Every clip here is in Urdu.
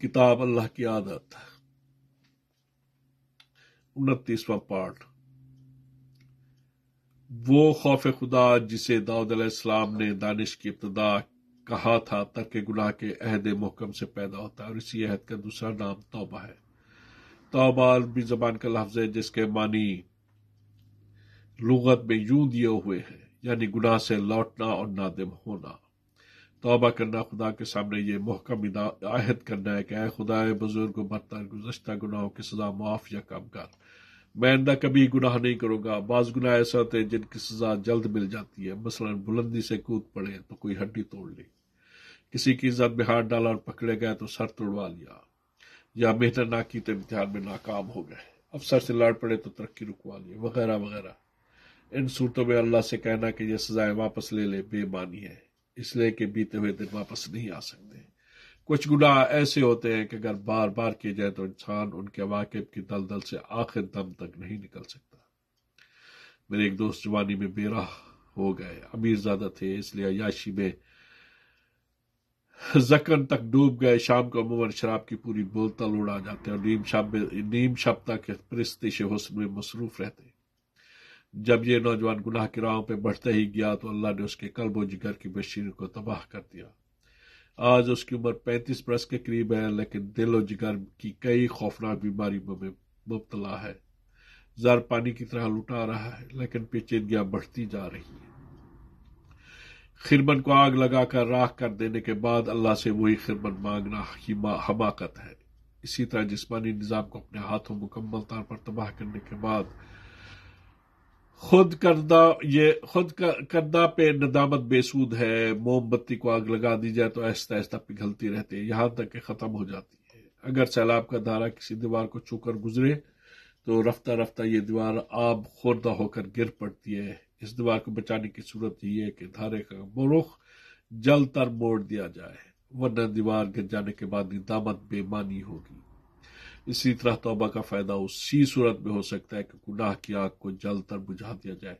کتاب اللہ کی عادت 29واں پارٹ۔ وہ خوف خدا جسے داؤد علیہ السلام نے دانش کی ابتدا کہا تھا ترک گناہ کے عہد محکم سے پیدا ہوتا ہے، اور اسی عہد کا دوسرا نام توبہ ہے۔ توبہ عربی زبان کا لفظ ہے جس کے معنی لغت میں یوں دیے ہوئے ہیں، یعنی گناہ سے لوٹنا اور نادم ہونا۔ توبہ کرنا خدا کے سامنے یہ محکم عہد کرنا ہے کہ اے خدا بزرگ و برتر، گزشتہ گناہوں کی سزا معاف یا کم کر، میں آئندہ کبھی گناہ نہیں کروں گا۔ بعض گناہ ایسے ہوتے ہیں جن کی سزا جلد مل جاتی ہے، مثلا بلندی سے کود پڑے تو کوئی ہڈی توڑ لی، کسی کی عزت میں ہاتھ ڈالا اور پکڑے گئے تو سر توڑوا لیا، یا محنت نہ کی تو امتحان میں ناکام ہو گئے، افسر سے لڑ پڑے تو ترقی رکوا لی، وغیرہ وغیرہ۔ ان صورتوں میں اللہ سے کہنا کہ یہ سزائیں واپس لے لے بے معنی ہے، اس لیے کہ بیتے ہوئے دن واپس نہیں آ سکتے۔ کچھ گناہ ایسے ہوتے ہیں کہ اگر بار بار کیے جائے تو انسان ان کے عواقب کی دلدل سے آخر دم تک نہیں نکل سکتا۔ میرے ایک دوست جوانی میں بے راہ ہو گئے، امیر زیادہ تھے، اس لیے عیاشی میں زکن تک ڈوب گئے۔ شام کو عموماً شراب کی پوری بوتل اڑا جاتے اور نیم شب تک پرستش حسن میں مصروف رہتے۔ جب یہ نوجوان گناہ کی راہوں پہ بڑھتے ہی گیا تو اللہ نے اس کے قلب و جگر کی بشیر کو تباہ کر دیا۔ آج اس کی عمر 35 برس کے قریب ہے، لیکن دل و جگر کی کئی خوفناک بیماری میں مبتلا ہے۔ زر پانی کی طرح لٹا رہا ہے، لیکن پیچیدگیاں بڑھتی جا رہی ہیں۔ خرمن کو آگ لگا کر راکھ کر دینے کے بعد اللہ سے وہی خرمن مانگنا حماقت ہے۔ اسی طرح جسمانی نظام کو اپنے ہاتھوں مکمل طور پر تباہ کرنے کے بعد خود کردہ پہ ندامت بے سود ہے۔ موم بتی کو آگ لگا دی جائے تو آہستہ آہستہ پگھلتی رہتی ہے، یہاں تک کہ ختم ہو جاتی ہے۔ اگر سیلاب کا دھارا کسی دیوار کو چھو کر گزرے تو رفتہ رفتہ یہ دیوار آب خوردہ ہو کر گر پڑتی ہے۔ اس دیوار کو بچانے کی صورت یہ ہے کہ دھارے کا رخ جل تر موڑ دیا جائے، ورنہ دیوار گر جانے کے بعد ندامت بے معنی ہوگی۔ اسی طرح توبہ کا فائدہ اسی صورت میں ہو سکتا ہے کہ گناہ کی آگ کو جل تر بجھا دیا جائے،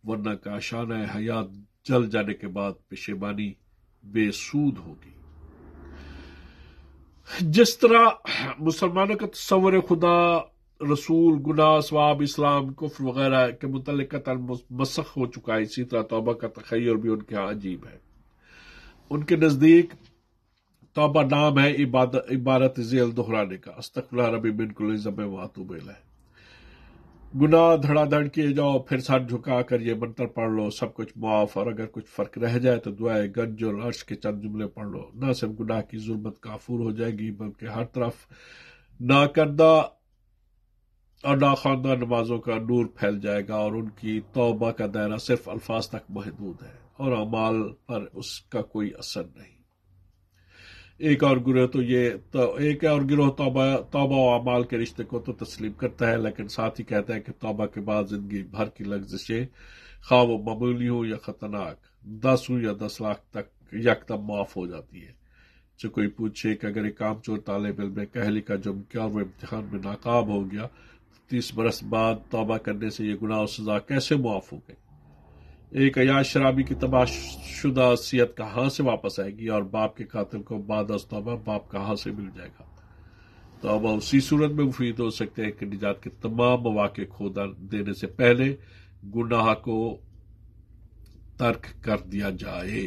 ورنہ کاشانہ حیات جل جانے کے بعد پشیمانی بے سود ہوگی۔ جس طرح مسلمانوں کا تصور خدا، رسول، گناہ، ثواب، اسلام، کفر وغیرہ کے متعلق قطعاً مسخ ہو چکا ہے، اسی طرح توبہ کا تخیل بھی ان کے ہاں عجیب ہے۔ ان کے نزدیک توبہ نام ہے عبارت ذیل دہرانے کا، استغفر اللہ ربی من کل ذنب واتوب الیہ۔ گناہ دھڑا دھڑ کیے جاؤ، پھر سر جھکا کر یہ منتر پڑھ لو، سب کچھ معاف، اور اگر کچھ فرق رہ جائے تو دعائے گنج اور عرش کے چند جملے پڑھ لو۔ نہ صرف گناہ کی ظلمت کافور ہو جائے گی، بلکہ ہر طرف ناکردہ اور ناخواندہ نمازوں کا نور پھیل جائے گا، اور ان کی توبہ کا دائرہ صرف الفاظ تک محدود ہے اور اعمال پر اس کا کوئی اثر نہیں۔ ایک اور گروہ توبہ و اعمال کے رشتے کو تو تسلیم کرتا ہے، لیکن ساتھ ہی کہتا ہے کہ توبہ کے بعد زندگی بھر کی لغزشیں، خواہ وہ معمولی ہوں یا خطرناک، 10 ہوں یا 10 لاکھ تک یکدم معاف ہو جاتی ہے۔ جو کوئی پوچھے کہ اگر ایک کامچور طالب علم نے کہلی کا جرم کیا اور وہ امتحان میں ناکام ہو گیا تو 30 برس بعد توبہ کرنے سے یہ گناہ و سزا کیسے معاف ہو گئی؟ ایک عیاش شرابی کی تباہ شدہ صحت کہاں سے واپس آئے گی، اور باپ کے قاتل کو بعد از توبہ باپ کہاں سے مل جائے گا؟ توبہ اسی صورت میں مفید ہو سکتے ہیں کہ نجات کے تمام مواقع کھو دینے سے پہلے گناہ کو ترک کر دیا جائے۔